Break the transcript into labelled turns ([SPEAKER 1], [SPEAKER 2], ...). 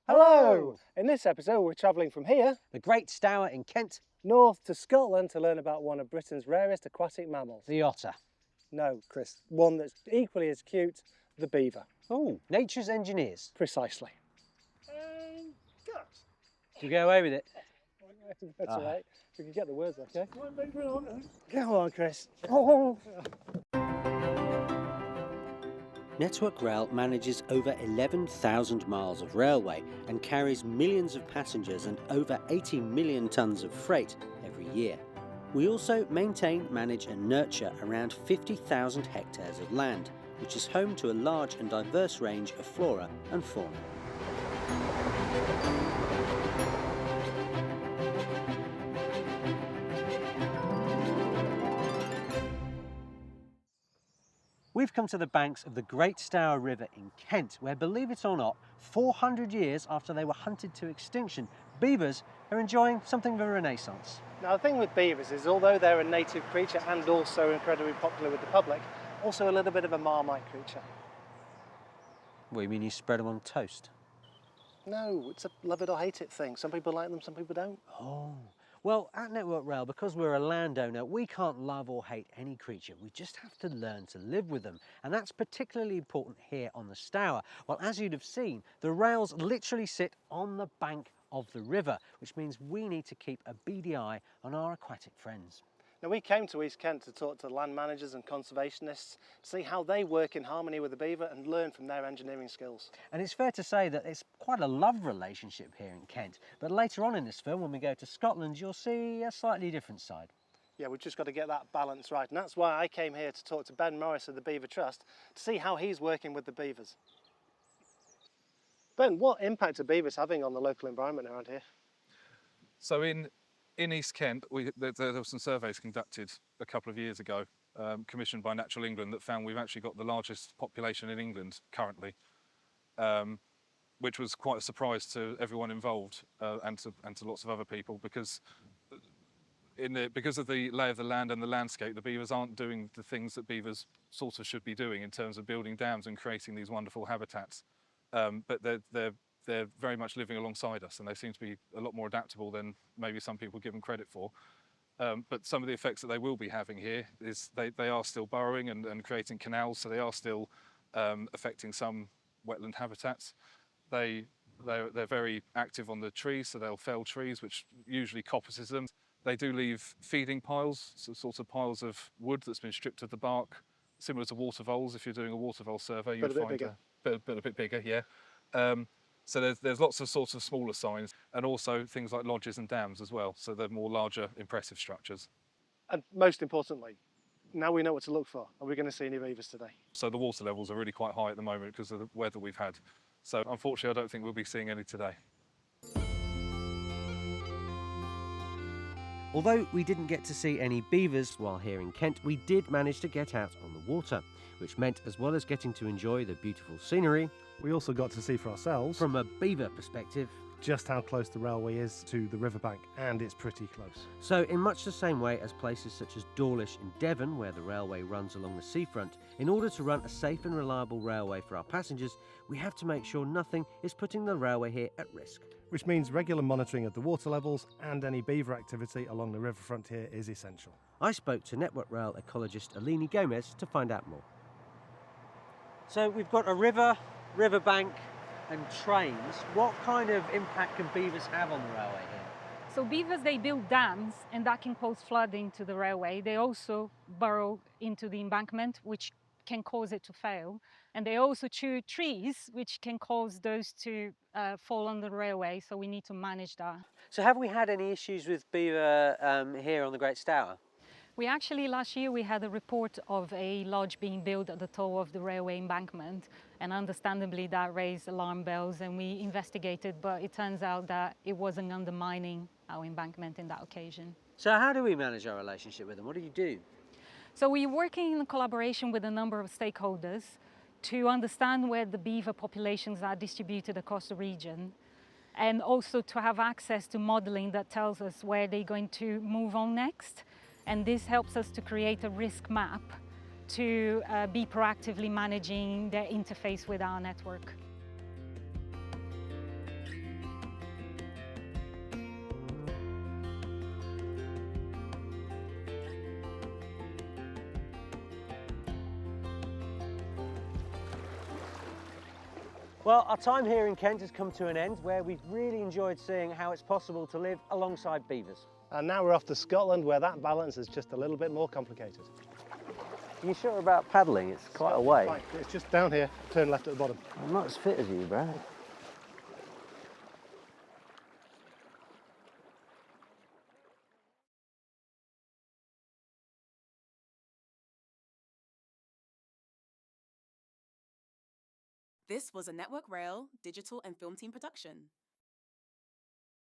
[SPEAKER 1] Hello! In this episode we're travelling from here,
[SPEAKER 2] The Great Stour in Kent,
[SPEAKER 1] north to Scotland to learn about one of Britain's rarest aquatic mammals.
[SPEAKER 2] the otter.
[SPEAKER 1] No, Chris, one that's equally as cute, the beaver.
[SPEAKER 2] Oh, nature's engineers.
[SPEAKER 1] Precisely.
[SPEAKER 3] Gus.
[SPEAKER 2] Do you go away with it?
[SPEAKER 1] That's all right. We can get the words, okay?
[SPEAKER 3] Come on, mate, we're on.
[SPEAKER 1] Come on, Chris.
[SPEAKER 2] Network Rail manages over 11,000 miles of railway and carries millions of passengers and over 80 million tonnes of freight every year. We also maintain, manage and nurture around 50,000 hectares of land, which is home to a large and diverse range of flora and fauna. We've come to the banks of the Great Stour River in Kent, where, believe it or not, 400 years after they were hunted to extinction, beavers are enjoying something of a renaissance.
[SPEAKER 1] Now the thing with beavers is, although they're a native creature and also incredibly popular with the public, also a little bit of a Marmite creature.
[SPEAKER 2] What, you mean you spread them on toast?
[SPEAKER 1] No, it's a love it or hate it thing. Some people like them, some people don't.
[SPEAKER 2] Oh. Well, at Network Rail, because we're a landowner, we can't love or hate any creature. We just have to learn to live with them. And that's particularly important here on the Stour. Well, as you'd have seen, the rails literally sit on the bank of the river, which means we need to keep a beady eye on our aquatic friends.
[SPEAKER 1] Now we came to East Kent to talk to land managers and conservationists to see how they work in harmony with the beaver and learn from their engineering skills.
[SPEAKER 2] And it's fair to say that it's quite a love relationship here in Kent. But later on in this film, when we go to Scotland, you'll see a slightly different side.
[SPEAKER 1] Yeah, we've just got to get that balance right. And that's why I came here to talk to Ben Morris of the Beaver Trust to see how he's working with the beavers. Ben, what impact are beavers having on the local environment around here?
[SPEAKER 3] So in East Kent, there were some surveys conducted a couple of years ago, commissioned by Natural England, that found we've actually got the largest population in England currently, which was quite a surprise to everyone involved and to lots of other people, because of the lay of the land and the landscape, the beavers aren't doing the things that beavers sort of should be doing in terms of building dams and creating these wonderful habitats. But they're very much living alongside us, and they seem to be a lot more adaptable than maybe some people give them credit for. But some of the effects that they will be having here is they are still burrowing and creating canals, so they are still affecting some wetland habitats. They're very active on the trees, so they'll fell trees, which usually coppices them. They do leave feeding piles, so sorts of piles of wood that's been stripped of the bark, similar to water voles. If you're doing a water vole survey, you'll find a bit bigger, yeah. So there's lots of sorts of smaller signs, and also things like lodges and dams as well. So they're more larger, impressive structures.
[SPEAKER 1] And most importantly, now we know what to look for. Are we going to see any beavers today?
[SPEAKER 3] So the water levels are really quite high at the moment because of the weather we've had. So unfortunately, I don't think we'll be seeing any today.
[SPEAKER 2] Although we didn't get to see any beavers while here in Kent, we did manage to get out on the water, which meant, as well as getting to enjoy the beautiful scenery,
[SPEAKER 4] we also got to see for ourselves,
[SPEAKER 2] from a beaver perspective,
[SPEAKER 4] just how close the railway is to the riverbank, and it's pretty close.
[SPEAKER 2] So in much the same way as places such as Dawlish in Devon, where the railway runs along the seafront, in order to run a safe and reliable railway for our passengers, we have to make sure nothing is putting the railway here at risk.
[SPEAKER 4] Which means regular monitoring of the water levels and any beaver activity along the riverfront here is essential.
[SPEAKER 2] I spoke to Network Rail ecologist Alini Gomez to find out more. So we've got a riverbank and trains. What kind of impact can beavers have on the railway here?
[SPEAKER 5] So beavers, they build dams, and that can cause flooding to the railway. They also burrow into the embankment, which can cause it to fail. And they also chew trees, which can cause those to fall on the railway, so we need to manage that.
[SPEAKER 2] So have we had any issues with beaver here on the Great Stour?
[SPEAKER 5] We actually, last year, we had a report of a lodge being built at the toe of the railway embankment, and understandably that raised alarm bells, and we investigated, but it turns out that it wasn't undermining our embankment in that occasion.
[SPEAKER 2] So how do we manage our relationship with them? What do you do?
[SPEAKER 5] So we're working in collaboration with a number of stakeholders to understand where the beaver populations are distributed across the region, and also to have access to modelling that tells us where they're going to move on next. And this helps us to create a risk map to be proactively managing their interface with our network.
[SPEAKER 2] Well, our time here in Kent has come to an end, where we've really enjoyed seeing how it's possible to live alongside beavers.
[SPEAKER 1] And now we're off to Scotland, where that balance is just a little bit more complicated.
[SPEAKER 2] Are you sure about paddling? It's quite a way.
[SPEAKER 1] Fine. It's just down here, turn left at the bottom.
[SPEAKER 2] I'm not as fit as you, Brad.
[SPEAKER 6] This was a Network Rail digital and film team production.